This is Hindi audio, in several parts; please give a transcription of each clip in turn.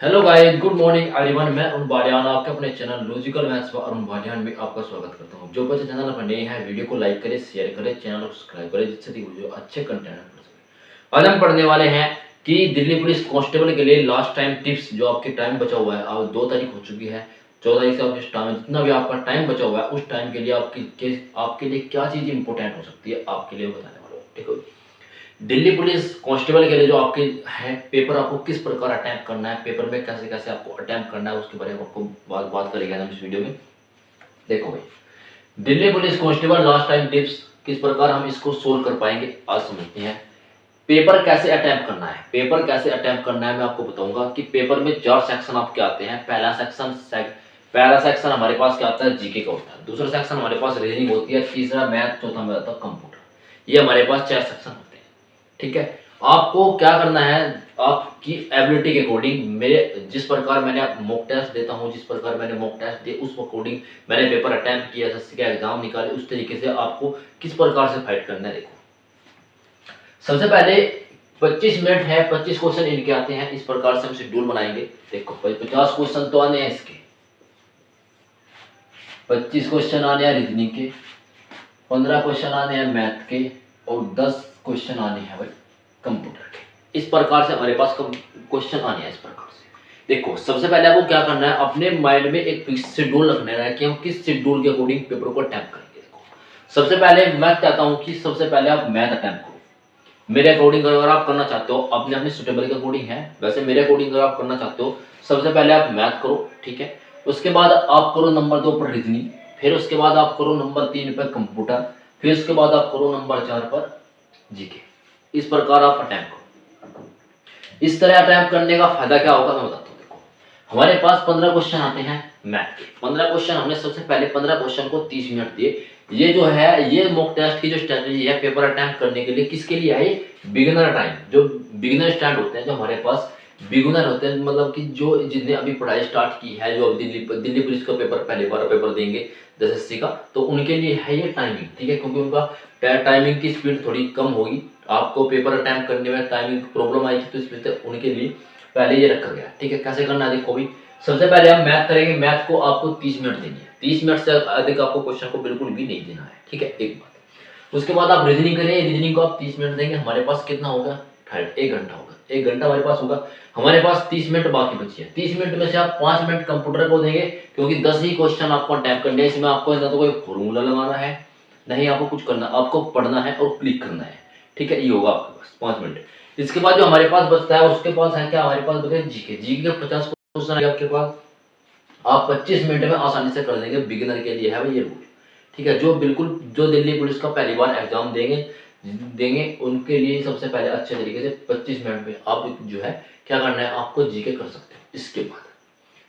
Hello guys, good morning everyone. मैं अरुण बालियान आपके अपने चैनल लॉजिकल मैथ्स व अरुण बालियान में आपका स्वागत करता हूं। जो बच्चे चैनल पर नए हैं, वीडियो को लाइक करें, शेयर करें, चैनल को सब्सक्राइब करें, जिससे कि वीडियो अच्छे कंटेंट पढ़ सके। आज हम पढ़ने वाले हैं कि दिल्ली पुलिस कांस्टेबल के लिए लास्ट टाइम टिप्स। जो आपके टाइम बचा हुआ है, आज 2 तारीख हो चुकी है, 14 तारीख से आप जिस टाइम जितना भी आपका टाइम बचा हुआ है उस टाइम के लिए आपके लिए क्या चीज़ इंपॉर्टेंट हो सकती है, आपके लिए बताने वाला हूँ। ठीक है, दिल्ली पुलिस कांस्टेबल के लिए जो आपके है पेपर, आपको किस प्रकार अटेम्प्ट करना है, पेपर में कैसे कैसे आपको अटेम्प्ट करना है, उसके बारे में आपको बात करेंगे हम इस वीडियो में। देखो भाई, Delhi police constable last time tips, किस प्रकार हम इसको सोल्व कर पाएंगे आज समझते हैं। पेपर कैसे अटेम्प्ट करना है, पेपर कैसे अटेम्प्ट करना है मैं आपको बताऊंगा कि पेपर में 4 सेक्शन आपके आते हैं। पहला सेक्शन हमारे पास क्या आता है, जीके का होता है। दूसरा सेक्शन हमारे पास रीजनिंग होती है। तीसरा मैथ, चौथा में आता है कंप्यूटर। ये हमारे पास 4 सेक्शन होते हैं। ठीक है, आपको क्या करना है, आपकी एबिलिटी के अकॉर्डिंग, मेरे जिस प्रकार मैंने मॉक टेस्ट देता हूँ, जिस प्रकार मैंने मॉक टेस्ट दिए उस अकॉर्डिंग मैंने पेपर अटेम्प्ट किया, एसएससी का एग्जाम निकाले, उस तरीके से आपको किस प्रकार से फाइट करना है। देखो, सबसे पहले 25 मिनट है, 25 क्वेश्चन इनके आते हैं। इस प्रकार से हम शेड्यूल बनाएंगे। देखो 50 क्वेश्चन तो आने हैं इसके, 25 क्वेश्चन आने हैं रीजनिंग के, 15 क्वेश्चन आने हैं मैथ के, और 10 क्वेश्चन आने हैं भाई कंप्यूटर के। इस प्रकार से हमारे पास क्वेश्चन आने हैं। इस प्रकार से देखो, सबसे पहले आपको क्या करना है, अपने माइंड में एक फिक्स शेड्यूल रखना है कि हम किस शेड्यूल के अकॉर्डिंग पेपर को अटेम्प्ट करेंगे। देखो, सबसे पहले मैं चाहता हूं कि सबसे पहले आप मैथ अटेम्प्ट करो। मेरे अकॉर्डिंग अगर आप करना चाहते हो, अपने अपने सुटेबल के अकॉर्डिंग है, वैसे मेरे अकॉर्डिंग अगर आप करना चाहते हो, सबसे पहले आप मैथ करो। ठीक है, उसके बाद आप करो नंबर 2 पर रीजनिंग, फिर उसके बाद आप करो नंबर 3 पर कंप्यूटर, फिर उसके बाद आप करो नंबर 4 पर जीके। इस प्रकार आप अटेम्प्ट करो। इस तरह अटेम्प्ट करने का फायदा क्या होगा मैं बताता हूँ। देखो, हमारे पास 15 क्वेश्चन आते हैं मैथ के। 15 क्वेश्चन हमने सबसे पहले 15 क्वेश्चन को 30 मिनट दिए। ये जो है, ये मॉक टेस्ट की जो स्ट्रेटजी है पेपर अटेम्प्ट करने के लिए, किसके लिए है, बिगिनर टाइम। जो बिगिनर स्टैंड होते हैं, जो हमारे पास बिगिनर होते हैं, मतलब कि जो जिसने अभी पढ़ाई स्टार्ट की है, जो अभी दिल्ली पुलिस का पेपर पहली बार पेपर देंगे एसएससी का, तो उनके लिए है ये टाइमिंग। ठीक है, क्योंकि उनका टाइमिंग की स्पीड थोड़ी कम होगी, आपको पेपर अटेम्प्ट करने में टाइमिंग प्रॉब्लम आएगी, तो इसमें से उनके लिए पहले ये रखा गया। ठीक है, कैसे करना है देखो भी, सबसे पहले हम मैथ करेंगे। मैथ को आपको 30 मिनट देनी है। 30 मिनट से अधिक आपको क्वेश्चन को बिल्कुल भी नहीं देना है। ठीक है, एक बात। उसके बाद आप रीजनिंग करेंगे, रीजनिंग को आप 30 मिनट देंगे। हमारे पास कितना होगा, 1 घंटा होगा। 1 घंटा हमारे पास होगा। हमारे पास 30 मिनट बाकी बची है। 30 मिनट में से आप 5 मिनट कंप्यूटर को देंगे, क्योंकि 10 ही क्वेश्चन आपको अटेम्प्ट करने हैं। इसमें आपको ना तो कोई फॉर्मूला लगाना है, नहीं आपको कुछ करना, आपको पढ़ना है और क्लिक करना है। ठीक है, ये होगा आपके पास 5 मिनट। इसके बाद जो हमारे पास बचता है, उसके पास है क्या, हमारे पास बचे जीके। जीके के 50 क्वेश्चन है आपके पास, आप 25 मिनट में आसानी से कर देंगे। बिगिनर के लिए है भाई ये रूल। ठीक है, जो बिल्कुल जो दिल्ली पुलिस का पहली बार एग्जाम देंगे उनके लिए सबसे पहले अच्छे तरीके से 25 मिनट में आप जो है क्या करना है, आपको जीके कर सकते हैं। इसके बाद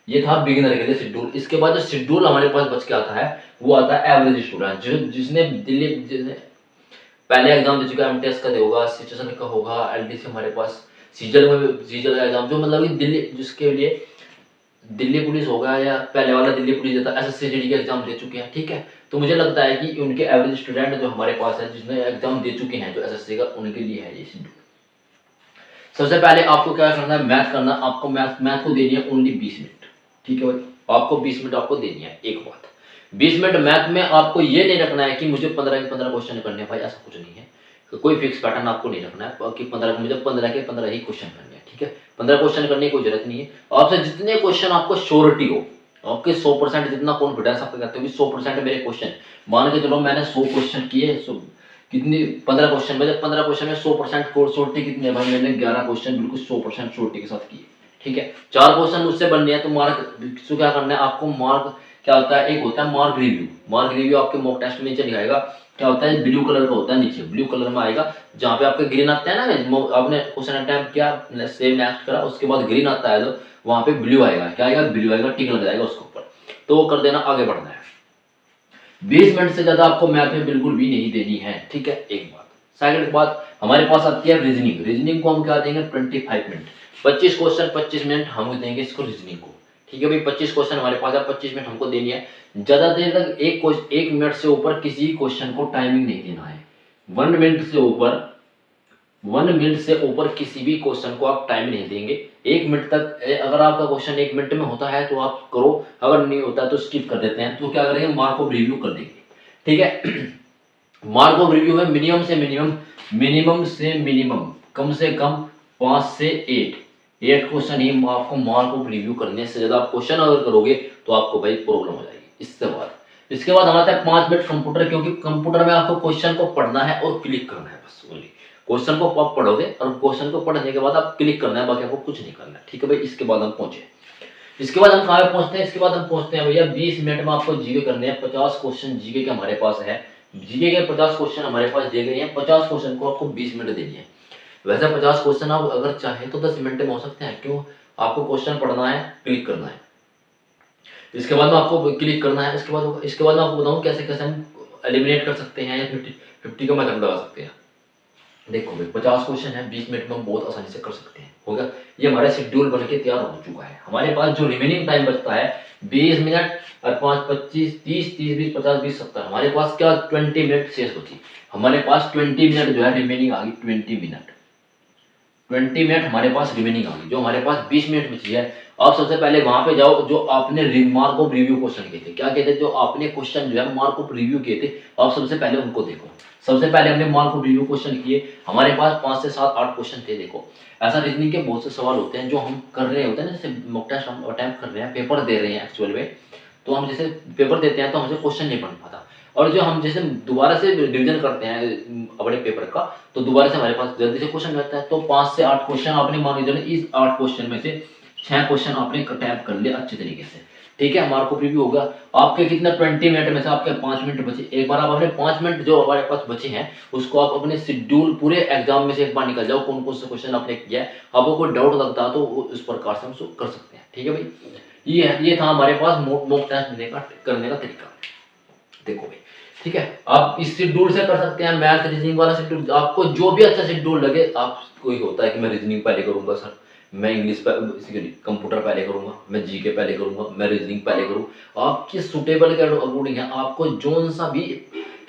ये था बिगिनर के लिए शेड्यूल। इसके बाद जो शेड्यूल हमारे पास बच के आता है, वो आता है एवरेज स्टूडेंट, जिसने पहले एग्जाम दे चुका है, एमटीएस का होगा, सिचुएशन का होगा, एलडीसी हमारे पास, सीजल का एग्जाम, जो मतलब कि दिल्ली, जिसके लिए दिल्ली पुलिस होगा या पहले वाला दिल्ली पुलिस देता, एसएससी जीडी के एग्जाम दे चुके हैं। ठीक है, तो मुझे लगता है कि उनके एवरेज स्टूडेंट जो हमारे पास है, जिसने एग्जाम दे चुके हैं जो एसएससी का, उनके लिए है ये शेड्यूल। सबसे पहले आपको क्या करना है, मैथ करना। आपको मैथ को देनी है ओनली 20 मिनट। ठीक है भाई, आपको 20 मिनट आपको देनी है। एक बात, 20 मिनट मैथ में आपको ये नहीं रखना है कि मुझे 15 के 15 क्वेश्चन करने हैं। भाई ऐसा कुछ नहीं है, तो कोई फिक्स पैटर्न आपको नहीं रखना है कि 15 मुझे 15 के 15 ही क्वेश्चन करने हैं। ठीक है, 15 क्वेश्चन करने की कोई जरूरत नहीं है। आपसे जितने क्वेश्चन आपको श्योरिटी हो, आपके 100% जितना कॉन्फिडेंस आप कहते हो कि 100% मेरे क्वेश्चन, मान के चलो मैंने 100 क्वेश्चन किए, कितनी 15 क्वेश्चन में, 15 क्वेश्चन में 100% श्योरिटी कितनी है भाई, मैंने 11 क्वेश्चन बिल्कुल 100% श्योरिटी के साथ किए। ठीक है, 4 क्वेश्चन मुझसे बनने हैं, तो मार्क तो क्या करना है आपको, मार्क क्या होता है, एक होता है मार्क रिव्यू। मार्क रिव्यू आपके मॉक टेस्ट में नीचे दिखाएगा, क्या होता है, ब्लू कलर का होता है, नीचे ब्लू कलर में आएगा। जहाँ पे आपके ग्रीन आता है ना, आपने क्वेश्चन अटेम्प्ट किया, सेम नेक्स्ट करा, उसके बाद ग्रीन आता है, तो वहाँ पे ब्लू आएगा, क्या आएगा, ब्लू आएगा, टिक लग जाएगा उसके ऊपर, तो वो कर देना, आगे बढ़ना है। 20 मिनट से ज्यादा आपको मैथ में बिल्कुल भी नहीं देनी है। ठीक है, एक बात। सेकंड बात, हमारे पास आती है रीजनिंग। रीजनिंग को हम क्या देंगे, 25 मिनट। 25 क्वेश्चन 25 मिनट हम देंगे इसको रीजनिंग को। ठीक है भाई, 25 क्वेश्चन हमारे पास है, 25 मिनट हमको देनी है। ज्यादा देर तक एक मिनट से ऊपर किसी क्वेश्चन को टाइमिंग नहीं देना है। 1 मिनट से ऊपर 1 मिनट से ऊपर किसी भी क्वेश्चन को आप टाइम नहीं देंगे। 1 मिनट तक अगर आपका क्वेश्चन 1 मिनट में होता है तो आप करो, अगर नहीं होता तो स्किप कर देते हैं। तो क्या करेंगे, मार्क ऑफ रिव्यू कर देंगे। ठीक है। मार्क ऑफ रिव्यू में मिनिमम से मिनिमम कम से कम 5 से 8 क्वेश्चन ही आपको मार्क ऑफ रिव्यू करने से ज्यादा आप क्वेश्चन अगर करोगे तो आपको भाई प्रॉब्लम हो जाएगी। इसके बाद हमारे तक 5 मिनट कंप्यूटर, क्योंकि कंप्यूटर में आपको क्वेश्चन को पढ़ना है और क्लिक करना है बस। ओनली क्वेश्चन को आप पढ़ोगे और क्वेश्चन को पढ़ने के बाद आप क्लिक करना है, बाकी आपको कुछ नहीं करना है। ठीक है भाई। इसके बाद हम पहुंचे, इसके बाद हम कहाँ पे पहुंचते हैं, इसके बाद हम पहुंचते हैं भैया 20 मिनट में आपको जीके करने हैं। 50 क्वेश्चन जीके के हमारे पास है। जीके के 50 क्वेश्चन हमारे पास दिए गए हैं। 50 क्वेश्चन को आपको 20 मिनट देनी है। वैसे 50 क्वेश्चन आप अगर चाहे तो 10 मिनट में हो सकते हैं। क्यों, आपको क्वेश्चन पढ़ना है, क्लिक करना है, इसके बाद में आपको क्लिक करना है। इसके बाद मैं आपको बताऊं कैसे कैसे हम एलिमिनेट कर सकते हैं या 50 का मेथड लगा सकते हैं। देखो भाई 50 क्वेश्चन है, 20 मिनट में हम बहुत आसानी से कर सकते हैं। हो गया, ये हमारा शेड्यूल बन के तैयार हो चुका है। हमारे पास जो रिमेनिंग टाइम बचता है 20 मिनट और 5 25 30 30 20 50 20 70, हमारे पास क्या 20 मिनट शेष बची। हमारे पास 20 मिनट जो है रिमेनिंग आ गई। 20 मिनट हमारे पास रिमेनिंग आ गई। जो हमारे पास 20 मिनट बची है, आप सबसे पहले वहां पे जाओ जो आपने मार्क ऑफ रिव्यू क्वेश्चन किए थे। क्या कहते थे, जो आपने क्वेश्चन जो है मार्क ऑफ रिव्यू किए थे, आप सबसे पहले उनको देखो। सबसे पहले हमने मार्क ऑफ रिव्यू क्वेश्चन किए, हमारे पास 5 से 7 8 क्वेश्चन थे। देखो ऐसा रीजनिंग के बहुत से सवाल होते हैं जो हम कर रहे होते हैं ना, जैसे मॉक टेस्ट हम अटेम्प्ट कर रहे हैं, पेपर दे रहे हैं एक्चुअल में। तो हम जैसे पेपर देते हैं तो हमसे क्वेश्चन नहीं बन पाता, और जो हम जैसे दोबारा से रिवीजन करते हैं अपने पेपर का, तो दोबारा से हमारे पास जल्दी से क्वेश्चन रहता है। तो 5 से 8 क्वेश्चन आपने मान लीजिए, इस 8 क्वेश्चन में से 6 क्वेश्चन आपने अटेम्प्ट कर लिए अच्छे तरीके से। ठीक है, मार्क ऑफ रिव्यू होगा आपके कितना 20 मिनट में से आपके 5 मिनट बचे। एक बार आप अपने 5 मिनट जो हमारे पास बचे हैं उसको आप अपने शेड्यूल पूरे एग्जाम में से एक बार निकल जाओ, कौन कौन से क्वेश्चन आपने किया है। आपको कोई डाउट लगता है तो उस प्रकार से हम कर सकते हैं। ठीक है भाई, ये था हमारे पास मॉक टेस्ट करने का तरीका। देखो भाई, ठीक है, आप इस शेड्यूल से कर सकते हैं। मैथ रीजनिंग वाला शेड्यूल, आपको जो भी अच्छा शेड्यूल लगे। आप कोई होता है कि मैं रीजनिंग पहले करूंगा सर, मैं इंग्लिश कंप्यूटर पहले करूंगा, मैं जीके पहले करूंगा, मैं रीजनिंग पहले करूँ। आपकी सुटेबल के अकॉर्डिंग है, आपको जोन सा भी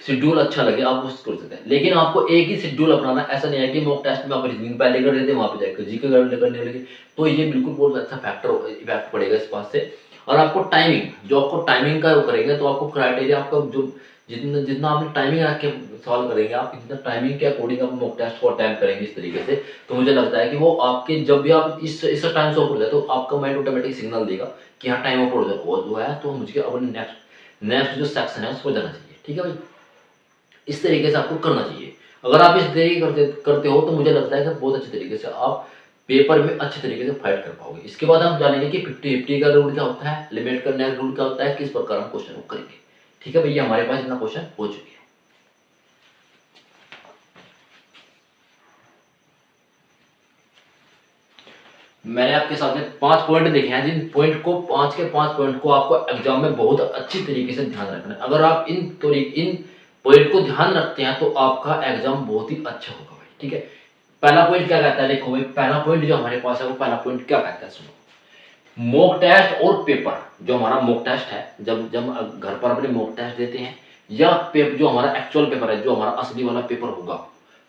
शेड्यूल अच्छा लगे आप उसको कर सकते हैं। लेकिन आपको एक ही शेड्यूल अपनाना, ऐसा नहीं है कि मॉक टेस्ट में आप रीजनिंग पहले कर देते वहां पे जाकर जीके करने लगे, तो ये बिल्कुल बहुत अच्छा फैक्टर इफेक्ट पड़ेगा इस बात से। और आपको टाइमिंग, जो आपको टाइमिंग का करेंगे तो आपको क्राइटेरिया आपका जो जितना जितना आपने टाइमिंग रख के सॉल्व करेंगे, आप जितना टाइमिंग के अकॉर्डिंग आप मॉक टेस्ट को अटेम्प्ट करेंगे इस तरीके से, तो मुझे लगता है कि वो आपके जब भी आप इस टाइम से ऊपर जाए तो आपका माइंड ऑटोमेटिक सिग्नल देगा कि हाँ टाइम ऊपर जो है, तो मुझे अपने नेक्स्ट जो सेक्शन है उसको जाना चाहिए। ठीक है भाई, इस तरीके से आपको करना चाहिए। अगर आप इस तरीके करते हो तो मुझे लगता है कि बहुत अच्छे तरीके से आप पेपर में अच्छे तरीके से फाइट कर पाओगे। इसके बाद हम जानेंगे कि 50-50 का रूल क्या होता है, लिमिट करने का रूल क्या होता है, किस प्रकार हम क्वेश्चन को करेंगे। ठीक है भैया, हमारे पास इतना क्वेश्चन हो चुके हैं। मैंने आपके सामने 5 पॉइंट देखे हैं, जिन पॉइंट को 5 के 5 पॉइंट को आपको एग्जाम में बहुत अच्छी तरीके से ध्यान रखना है। अगर आप इन पॉइंट को ध्यान रखते हैं तो आपका एग्जाम बहुत ही अच्छा होगा भाई। ठीक है, पहला पॉइंट क्या कहता है, देखो भाई पहला पॉइंट जो हमारे पास है वो पहला पॉइंट क्या कहता है, सुनो। मॉक टेस्ट और पेपर, जो हमारा मॉक टेस्ट है, जब जब घर पर अपने मॉक टेस्ट देते हैं, या जो हमारा एक्चुअल पेपर है, जो हमारा असली वाला पेपर होगा,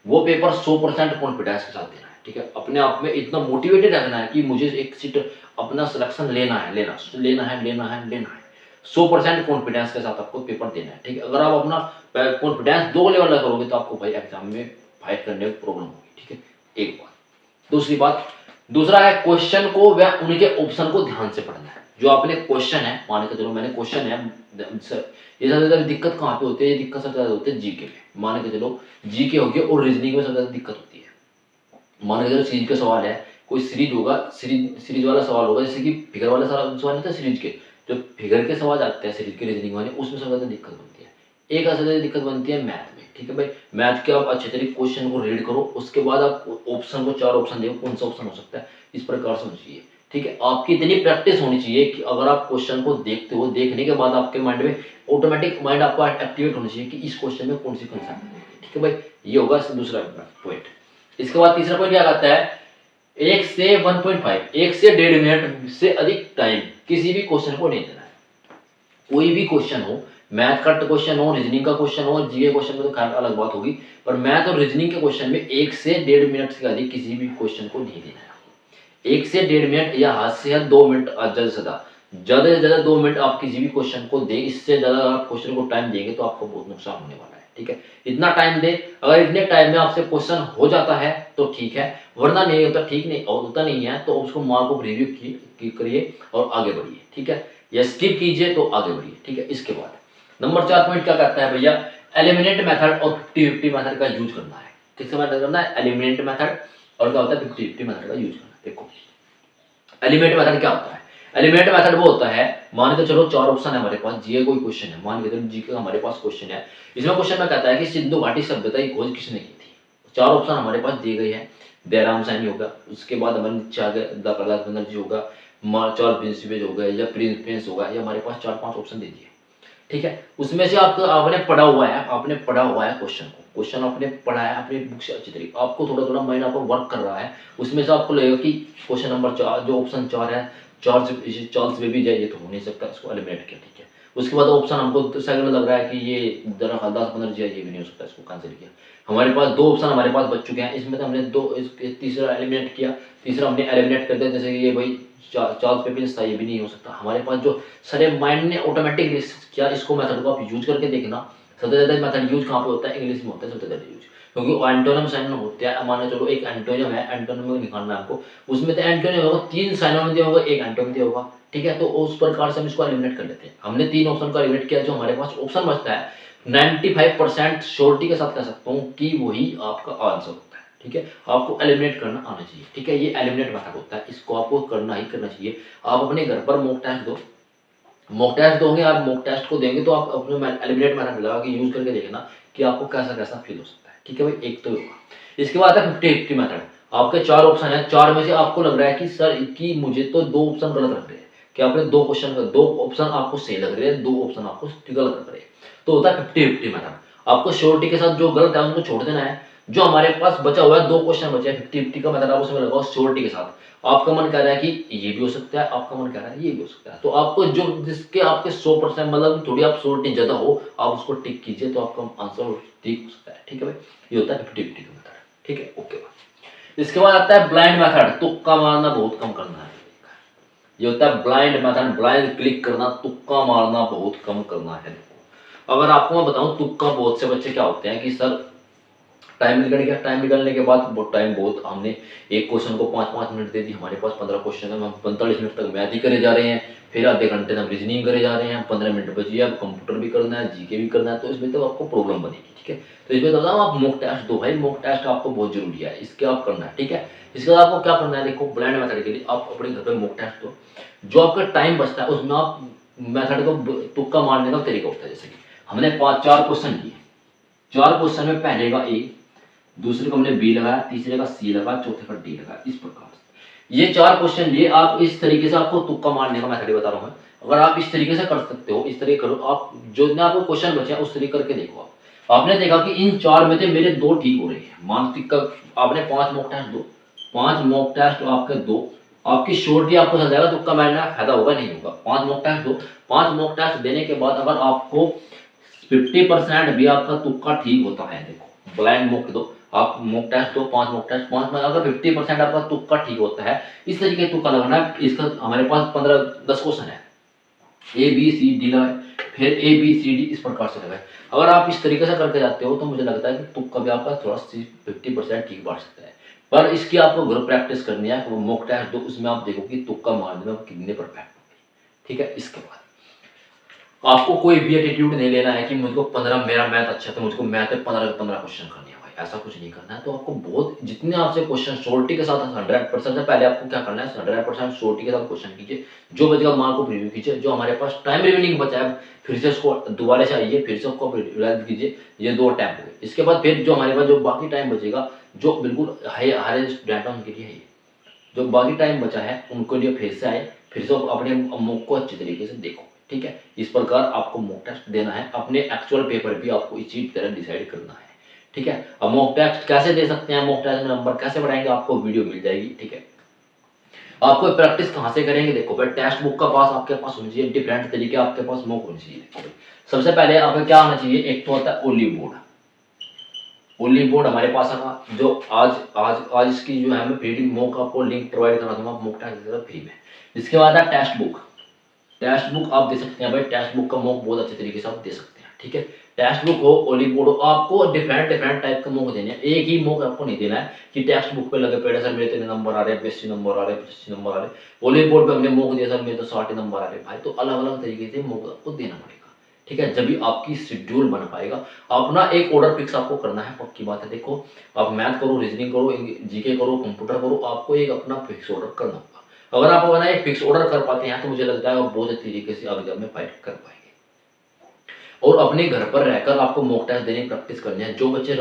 वो पेपर 100% कॉन्फिडेंस के साथ देना है। ठीक है, अपने आप में इतना मोटिवेटेड रखना है कि मुझे एक सीट अपना सिलेक्शन लेना है, लेना है 100% कॉन्फिडेंस के साथ आपको पेपर देना है। ठीक है, अगर आप अपना कॉन्फिडेंस 2 लेवल का करोगे तो आपको भाई एग्जाम में फाइट करने में प्रॉब्लम होगी। ठीक है, एक बात। दूसरी बात, दूसरा है क्वेश्चन को व उनके ऑप्शन को ध्यान से पढ़ना है। जो आपने क्वेश्चन है, मान के चलो मैंने क्वेश्चन है, ये सबसे ज्यादा दिक्कत कहाँ पे होती है, ये दिक्कत सबसे ज्यादा होती है जीके में। मान के चलो जीके होगी और रीजनिंग में सबसे ज्यादा दिक्कत होती है। मान के चलो सीरीज का सवाल है, कोई सीरीज होगा, सीरीज वाला सवाल होगा, जैसे कि फिगर वाला सवाल नहीं था सीरीज के, जो फिगर के सवाल आते हैं सीरीज के रीजनिंग वाले, उसमें सबसे ज्यादा दिक्कत बनती है। एक सबसे ज्यादा दिक्कत बनती है मैथ में। ठीक है भाई, मैथ के आप अच्छे तरीके क्वेश्चन को रीड करो, उसके बाद आप ऑप्शन को 4 ऑप्शन देखो कौन सा ऑप्शन हो सकता है, इस प्रकार से होनी चाहिए। ठीक है, आपकी इतनी प्रैक्टिस होनी चाहिए कि अगर आप क्वेश्चन को देखते हो, देखने के बाद आपके माइंड में ऑटोमेटिक माइंड आपका एक्टिवेट होना चाहिए कि इस क्वेश्चन में कौन सी कंसेप्ट है। ठीक है भाई, ये होगा दूसरा पॉइंट। इसके बाद तीसरा पॉइंट क्या कहता है, 1 से 1.5 से 1.5 मिनट से अधिक टाइम किसी भी क्वेश्चन को नहीं देना है। कोई भी क्वेश्चन हो, मैथ का क्वेश्चन हो, रीजनिंग का क्वेश्चन हो, जीके क्वेश्चन में तो खैर अलग बात होगी, पर मैथ और रीजनिंग के क्वेश्चन में 1 से 1.5 मिनट से अधिक किसी भी क्वेश्चन को नहीं देना है। 1 से 1.5 मिनट या हद से हद 2 मिनट, ज़्यादा से ज़्यादा 2 मिनट आप किसी भी क्वेश्चन को दें। इससे ज़्यादा आप क्वेश्चन को टाइम देंगे तो आपको बहुत नुकसान होने वाला है, ठीक है। इतना टाइम दें, अगर इतने टाइम में आपसे क्वेश्चन हो जाता है तो ठीक है, वरना नहीं होता, ठीक नहीं होता नहीं है तो उसको मार्क ऑफ रिव्यू करिए और आगे बढ़िए, ठीक है, या स्किप कीजिए तो आगे बढ़िए, ठीक है। इसके बाद नंबर 4 पॉइंट क्या कहता है भैया, एलिमिनेट मेथड और 50-50 मेथड का यूज करना है। किसका मेथड करना है, एलिमिनेट मेथड, और क्या होता है 50-50 मेथड का यूज करना। देखो एलिमिनेट मेथड क्या होता है, एलिमिनेट मेथड वो होता है, मान के चलो 4 ऑप्शन है हमारे पास, जीके कोई क्वेश्चन है, मान के चलो जीके का हमारे पास क्वेश्चन है, इसमें क्वेश्चन में कहता है कि सिंधु घाटी सभ्यता की खोज किसने की थी। 4 ऑप्शन हमारे पास दिए गए हैं, दयाराम सैनी होगा, उसके बाद हमारे नीचे आगे द प्रहलाद बनर्जी होगा, चार्ल्स प्रिंसिपेज हो गए, या प्रिंस होगा, या हमारे पास 4-5 ऑप्शन दे दिए, ठीक है। उसमें से आपने पढ़ा हुआ है क्वेश्चन को, क्वेश्चन आपने पढ़ा है अपनी बुक से अच्छी तरीके, आपको थोड़ा थोड़ा माइंड आपको वर्क कर रहा है, उसमें से आपको लगेगा कि क्वेश्चन नंबर 4 जो ऑप्शन 4 है, चार्ल्स बेबी जाए, ये तो हो नहीं सकता, इसको एलिमिनेट किया, ठीक है। उसके बाद ऑप्शन हमको सेकंड में लग रहा है कि ये दरा खालदास बनर्जी है, ये भी नहीं हो सकता, इसको कैंसिल किया। हमारे पास 2 ऑप्शन हमारे पास बच चुके हैं, इसमें तो हमने 2 तीसरा एलिमिनेट किया, तीसरा हमने एलिमिनेट कर दिया, जैसे कि ये भाई चार्ल्स पेपिंस था, ये भी नहीं हो सकता। हमारे पास जो सारे माइंड ने ऑटोमेटिक क्या, इसको मेथड को आप यूज करके देखना। सबसे ज़्यादा मेथड यूज कहाँ पे होता है, इंग्लिश में होता है सबसे ज़्यादा यूज, क्योंकि एंटोनिम साइनोनिम होते हैं। मान लो चलो एक एंटोनिम है, एंटोनिम में निकालना है आपको, उसमें तो एंटोनिम होगा, 3 साइनोनिम दिया होगा, एक एंटोनिम दिया होगा, ठीक है। तो उस प्रकार से हम इसको एलिमिनेट कर लेते हैं। हमने 3 ऑप्शन को एलिमिनेट किया, जो हमारे पास ऑप्शन बचता है 95% श्योरिटी के साथ कह सकता हूँ कि वही आपका आंसर होता है, ठीक है। आपको एलिमिनेट करना आना चाहिए, ठीक है। ये एलिमिनेट मेथड होता है, इसको आपको करना ही करना चाहिए। आप अपने घर पर मॉक टेस्ट दो, मॉक टेस्ट दोगे, आप मॉक टेस्ट को देंगे तो आप अपने एलिमिनेट मेथड लगा के यूज करके देखना कि आपको कैसा कैसा फील हो सकता है, ठीक है भाई। एक तो इसके बाद है 50-50 मेथड। आपके 4 ऑप्शन है, 4 में से आपको लग रहा है कि सर कि मुझे तो 2 ऑप्शन गलत लग रहे हैं, कि आपने 2 क्वेश्चन का 2 ऑप्शन आपको सही लग रहे हैं, 2 ऑप्शन आपको गलत लग रहे हैं, तो होता है 50-50 मेथड। आपको श्योरिटी के साथ जो गलत है उनको छोड़ देना है। जो हमारे पास बचा हुआ है 2 क्वेश्चन बचे हैं, 50-50 का मेथड आप उसमें लगाओ श्योरिटी के साथ। आपका मन कह रहा है कि ये भी हो सकता है, आपका मन कह रहा है ये भी हो सकता है, तो आपको जो जिसके आपके 100% मतलब थोड़ी आप श्योरिटी ज्यादा हो, आप उसको टिक कीजिए, तो आपका आंसर ठीक हो सकता है, ठीक है भाई। ये होता है 50-50 का मेथड, ठीक है, ओके। इसके बाद आता है ब्लाइंड मेथड, तुक्का मारना बहुत कम करना है। ये होता है ब्लाइंड मेथड, ब्लाइंड क्लिक करना, तुक्का मारना बहुत कम करना है। अगर आपको मैं बताऊं, तुक्का बहुत से बच्चे क्या होते हैं कि सर टाइम निकल गया, टाइम निकलने के बाद बहुत हमने एक क्वेश्चन को 5-5 मिनट दे दी, हमारे पास 15 क्वेश्चन है, हम 45 मिनट तक मैथ ही करे जा रहे हैं, फिर आधे घंटे तक रीजनिंग करे जा रहे हैं, 15 मिनट बची है, अब कंप्यूटर भी करना है, जीके भी करना है, तो इसमें तो आपको प्रॉब्लम बनेगी, ठीक है। तो इसमें बताऊँ आप मॉक टेस्ट दो भाई, मॉक टेस्ट आपको बहुत जरूरी है, इसके आप करना है, ठीक है। इसके बाद आपको क्या करना है, देखो ब्लाइंड मेथड के लिए आप अपने घर पर मॉक टेस्ट दो, जो आपका टाइम बचता है उसमें आप मेथड को तुक्का मारने का तरीका होता है। जैसे कि हमने 5-4 क्वेश्चन किए, 4 क्वेश्चन में पहले का ए, दूसरे को हमने बी लगाया, तीसरे का सी लगाया, चौथे का डी लगाया, इस प्रकार से ये 4 क्वेश्चन लिए। आप इस तरीके से, आपको तुक्का मारने का मेथड बता रहा हूं मैं, अगर आप इस तरीके से कर सकते हो, इस तरीके करो आप, जो आपको क्वेश्चन बचे उस तरीके करके देखो आप। आपने देखा कि इन 4 में से मेरे 2 ठीक हो रहे हैं, मानसिक का आपने 5 मॉक टेस्ट दो, 5 मॉक टेस्ट आपके 2, आपकी श्योरिटी आपको चल जाएगा, तुक्का मारने का फायदा होगा नहीं होगा। 5 मॉक टेस्ट दो, 5 मॉक टेस्ट देने के बाद अगर आपको 50% भी आपका तुक्का ठीक होता है, देखो ब्लाइंड मॉक दो, आप मॉक टेस्ट दो, 5 मॉक टेस्ट, 5 में अगर 50% आपका तुक्का ठीक होता है, इस तरीके तुक्का लगाना है। इसका हमारे पास 15-10 क्वेश्चन है, ए बी सी डी लगाए, फिर ए बी सी डी इस प्रकार से लगाए। अगर आप इस तरीके से करके जाते हो तो मुझे लगता है कि तुक्का भी आपका थोड़ा 50% ठीक बढ़ सकता है। पर इसकी आपको घर प्रैक्टिस करनी है, वो मॉक टेस्ट दो, उसमें आप देखो कि तुक्का मारने में कितने परफेक्ट होंगे, ठीक है। इसके बाद आपको कोई भी एटीट्यूड नहीं लेना है कि मुझको 15, मेरा मैथ अच्छा था, मुझको मैथ में 15 के 15 क्वेश्चन करने हैं भाई, ऐसा कुछ नहीं करना है। तो आपको बहुत जितने आपसे क्वेश्चन श्योरिटी के साथ 100% से पहले आपको क्या करना है, 100% श्योरिटी के साथ क्वेश्चन कीजिए, जो बचेगा मार्क को रिव्यू कीजिए। जो हमारे पास टाइम रिवीनिंग बचा है, फिर से उसको दोबारा से आइए, फिर से उसको रिवाइज कीजिए, ये 2 टाइम हो गए। इसके बाद फिर जो हमारे पास जो बाकी टाइम बचेगा, जो बिल्कुल हाईएस्ट डाटा उनके लिए है, जो बाकी टाइम बचा है उनके लिए फिर से आए, फिर से अपने मॉक को अच्छी तरीके से देखो, ठीक है। इस प्रकार आपको मॉक टेस्ट देना है, अपने एक्चुअल पेपर भी आपको इसी तरह डिसाइड करना है, ठीक है। अब मॉक टेस्ट कैसे दे सकते हैं, मॉक टेस्ट में नंबर कैसे बढ़ाएंगे, आपको वीडियो मिल जाएगी, ठीक है। आपको प्रैक्टिस कहाँ से करेंगे, देखो भाई टेक्स्ट बुक का पास आपके पास होनी चाहिए, डिफरेंट तरीके आपके पास मॉक होनी चाहिए। सबसे पहले आपको क्या आना चाहिए, एक तो होता है ओली बोर्ड। ओली बोर्ड हमारे पास आगा, जो आज आज आज इसकी जो है मैं फ्री मॉक आपको लिंक प्रोवाइड करा दूंगा मॉक टेस्ट फ्री में। जिसके बाद है टेक्स्ट बुक। टेक्स्ट बुक आप दे सकते हैं भाई, टेक्स्ट बुक का मॉक बहुत अच्छे तरीके से आप दे सकते हैं, ठीक है। टेक्स्ट बुक हो, ओली बोर्ड हो, आपको डिफरेंट डिफरेंट टाइप का मॉक देने हैं, एक ही मॉक आपको नहीं देना है कि टेक्स्ट बुक पे लगे पेड़ सर मेरे इतने नंबर आ रहे हैं, 80 नंबर आ रहे हैं, 85 नंबर आ रहे हैं, ओली बोर्ड पे हमने मॉक दिया सर मेरे तो 60 नंबर आ रहे हैं। भाई तो अलग अलग तरीके से मॉक आपको देना पड़ेगा, ठीक है, जब भी आपकी शेड्यूल बन पाएगा। अपना एक ऑर्डर फिक्स आपको करना है, पक्की बात है। देखो आप मैथ करो, रीजनिंग करो, जीके करो, कंप्यूटर करो, आपको एक अपना फिक्स ऑर्डर करना होगा। अगर आप अपना एक फिक्स ऑर्डर कर पाते हैं तो मुझे लगता है आप बहुत अच्छी तरीके से एग्जाम में फाइट कर पाएंगे। और अपने घर पर रहकर आपको मॉक टेस्ट देने की प्रैक्टिस करनी है। जो बच्चे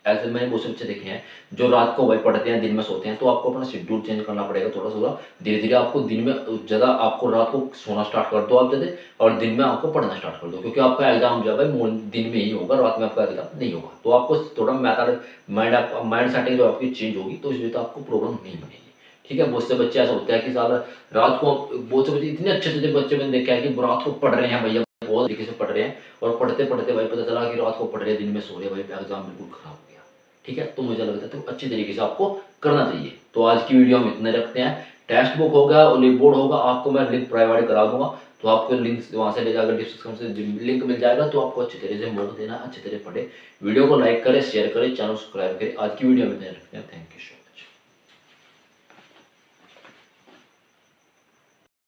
ऐसे मैंने बहुत से बच्चे देखे हैं जो रात को वही पढ़ते हैं, दिन में सोते हैं, तो आपको अपना शेड्यूल चेंज करना पड़ेगा थोड़ा थोड़ा। धीरे धीरे आपको दिन में ज़्यादा, आपको रात को सोना स्टार्ट कर दो आप ज़्यादा, और दिन में आपको पढ़ना स्टार्ट कर दो, क्योंकि आपका एग्जाम जो है दिन में ही होगा, रात में आपका एग्जाम नहीं होगा। तो आपको थोड़ा मेथड माइंड सेटिंग जो आपकी चेंज होगी, तो इसमें तो आपको प्रॉब्लम नहीं बनेगी, ठीक है। बहुत से बच्चे ऐसा होता है कि साल रात को, बहुत से बच्चे इतने अच्छे अच्छे बच्चे मैंने देखा है कि रात को पढ़ रहे हैं भैया, बहुत तरीके से पढ़ रहे हैं, और पढ़ते पढ़ते भाई पता चला कि रात को पढ़ रहे हैं, दिन में सो रहे, भाई एग्जाम बिल्कुल खराब हो गया, ठीक है। तो मुझे लगता है तो अच्छी तरीके से आपको करना चाहिए। तो आज की वीडियो हम इतने रखते हैं। टेक्स्ट बुक होगा, ओली बोर्ड होगा, आपको मैं लिंक प्रोवाइड करा दूंगा, तो आपको लिंक वहाँ से ले जाकर डिस्क्रिप्शन से लिंक मिल जाएगा, तो आपको अच्छी तरह से मॉक देना, अच्छी तरह पढ़े। वीडियो को लाइक करें, शेयर करें, चैनल सब्सक्राइब करें। आज की वीडियो में इतने रखते हैं, थैंक यू।